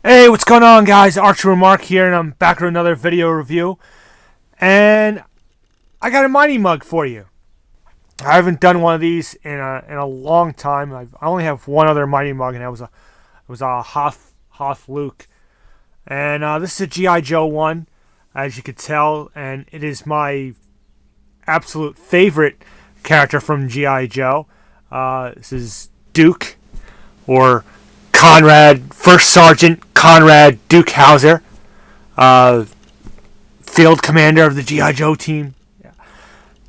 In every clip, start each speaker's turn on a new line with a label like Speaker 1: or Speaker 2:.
Speaker 1: Hey, what's going on, guys? Archer Mark here, and I'm back with another video review. And I got a mighty mug for you. I haven't done one of these in a long time. I only have one other mighty mug, and it was a Hoth Luke. And this is a GI Joe one, as you could tell, and it is my absolute favorite character from GI Joe. This is Duke, or Conrad, First Sergeant Conrad Duke Hauser, uh, field commander of the GI Joe team. Yeah.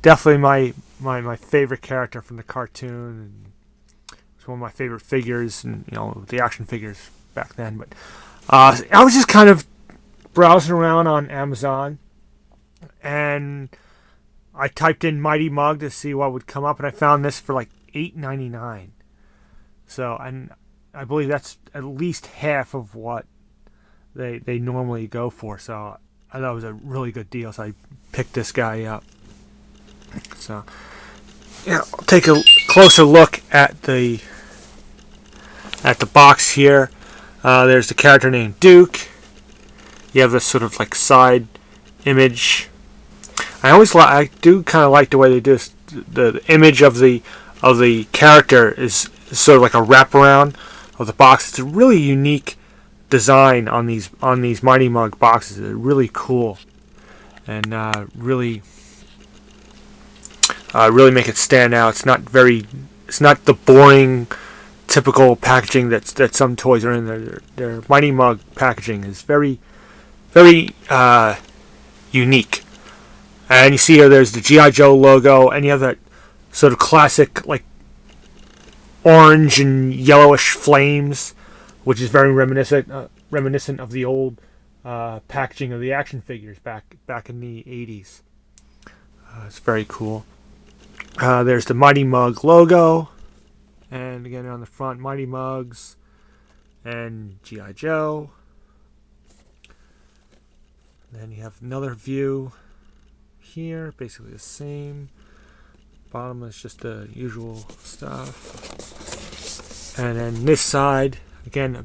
Speaker 1: Definitely my favorite character from the cartoon. It's one of my favorite figures, and the action figures back then. But I was just kind of browsing around on Amazon, and I typed in Mighty Mug to see what would come up, and I found this for like $8.99. So, and I believe that's at least half of what they normally go for. So I thought it was a really good deal. So I picked this guy up. So yeah, I'll take a closer look at the box here. There's the character named Duke. You have this sort of like side image. I do kind of like the way they do this. The image of the character is sort of like a wraparound of the box. It's a really unique design on these Mighty Mug boxes. They're really cool, and really make it stand out. It's not the boring typical packaging that some toys are in. Their Mighty Mug packaging is very unique. And you see here, there's the GI Joe logo, and you have that sort of classic like orange and yellowish flames, which is very reminiscent of the old packaging of the action figures back in the 80s. It's very cool. There's the Mighty Mug logo, and again on the front, Mighty Mugs and GI Joe. Then you have another view here, basically the same. Bottom is just the usual stuff. And then this side, again,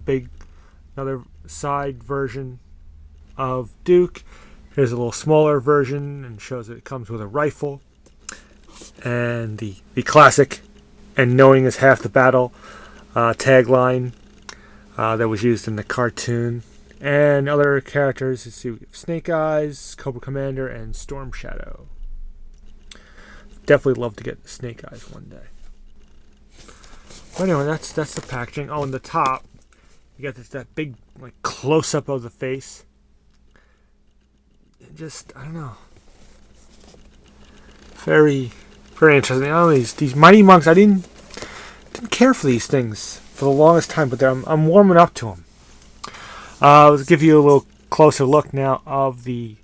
Speaker 1: another side version of Duke. Here's a little smaller version, and shows that it comes with a rifle. And the classic, "and knowing is half the battle" tagline that was used in the cartoon. And other characters, let's see, we have Snake Eyes, Cobra Commander, and Storm Shadow. Definitely love to get Snake Eyes one day. But anyway, that's the packaging. Oh, and the top, you got that big like close up of the face. Just, I don't know, very interesting. These Mighty Mugs, I didn't care for these things for the longest time, but I'm warming up to them. Let's give you a little closer look now of the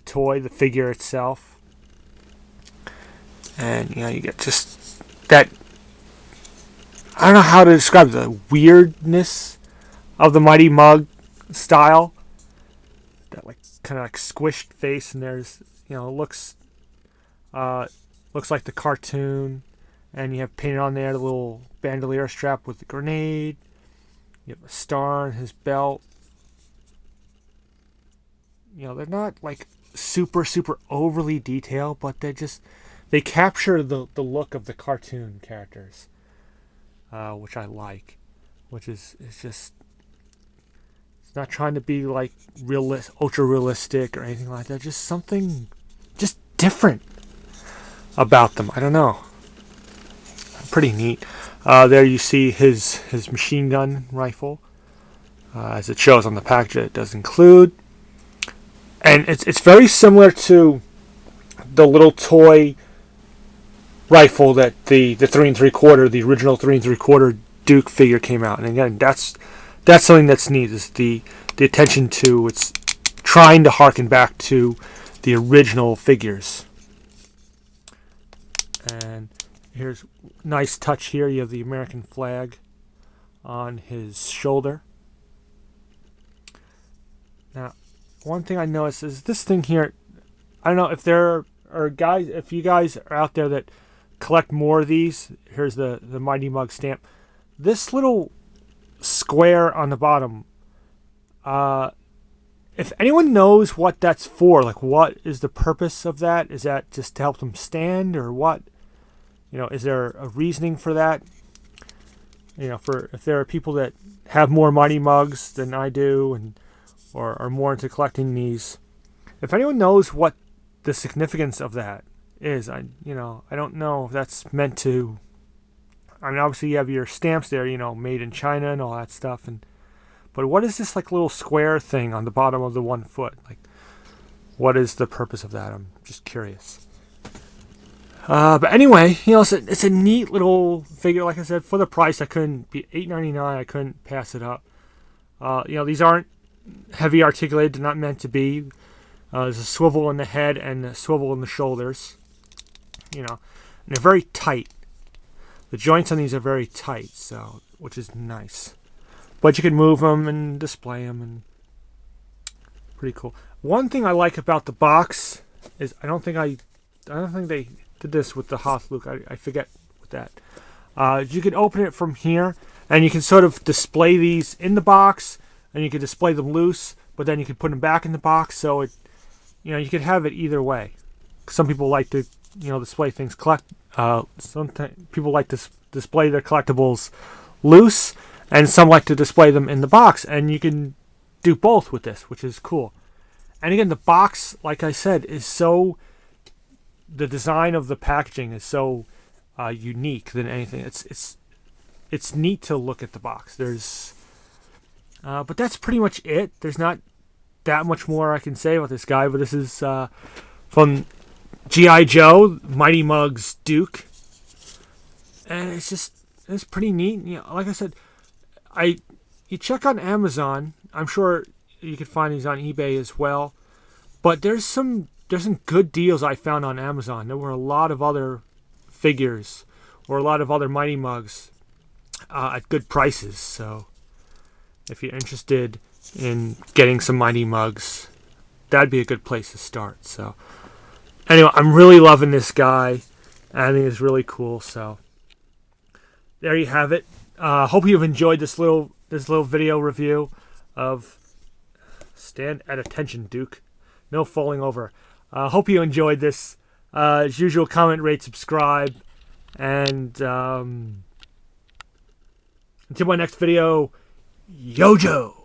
Speaker 1: toy, the figure itself. And you get just that, I don't know how to describe the weirdness of the Mighty Mug style. That like kind of like squished face, and there's looks like the cartoon, and you have painted on there the little bandolier strap with the grenade. You have a star on his belt. They're not like super overly detailed, but they capture the look of the cartoon characters, which I like. Which is just, it's not trying to be like ultra realistic or anything like that. Just something just different about them. I don't know. Pretty neat. There you see his machine gun rifle, as it shows on the package. It does include, and it's very similar to the little toy rifle that the 3 3/4, the original 3 3/4 Duke figure came out. And again, that's something that's neat, is the attention to, it's trying to harken back to the original figures. And here's a nice touch here. You have the American flag on his shoulder. Now, one thing I noticed is this thing here. I don't know if there are guys, if you guys are out there that collect more of these. Here's the Mighty Mug stamp. This little square on the bottom. If anyone knows what that's for, like what is the purpose of that? Is that just to help them stand, or what? You know, is there a reasoning for that? You know, for if there are people that have more mighty mugs than I do, and or are more into collecting these, if anyone knows what the significance of that is, I don't know if that's meant to. I mean, obviously you have your stamps there, you know, made in China and all that stuff, but what is this like little square thing on the bottom of the 1 foot? Like, what is the purpose of that? I'm just curious. But anyway, you know, it's a neat little figure. Like I said, for the price, I couldn't be $8.99. I couldn't pass it up. You know, these aren't heavy articulated. They're not meant to be. There's a swivel in the head and a swivel in the shoulders. You know, and they're very tight. The joints on these are very tight, so which is nice. But you can move them and display them, and pretty cool. One thing I like about the box is I don't think they did this with the Hoth Luke. I forget with that. You can open it from here, and you can sort of display these in the box, and you can display them loose, but then you can put them back in the box. So it, you know, you can have it either way. Some people like to, you know, display things sometimes people like to display their collectibles loose, and some like to display them in the box, and you can do both with this, which is cool. And again, the box, like I said, is so, the design of the packaging is so unique than anything. It's neat to look at the box. There's but that's pretty much it. There's not that much more I can say about this guy, but this is from G.I. Joe, Mighty Mugg's Duke, and it's pretty neat. You know, like I said, you check on Amazon. I'm sure you could find these on eBay as well, but there's some good deals I found on Amazon. There were a lot of other figures or a lot of other Mighty Mugs at good prices. So if you're interested in getting some Mighty Mugs, that'd be a good place to start. So anyway, I'm really loving this guy. I think it's really cool. So there you have it. Hope you've enjoyed this little video review of Stand at Attention, Duke. No falling over. Hope you enjoyed this. As usual, comment, rate, subscribe, and until my next video, Yojo!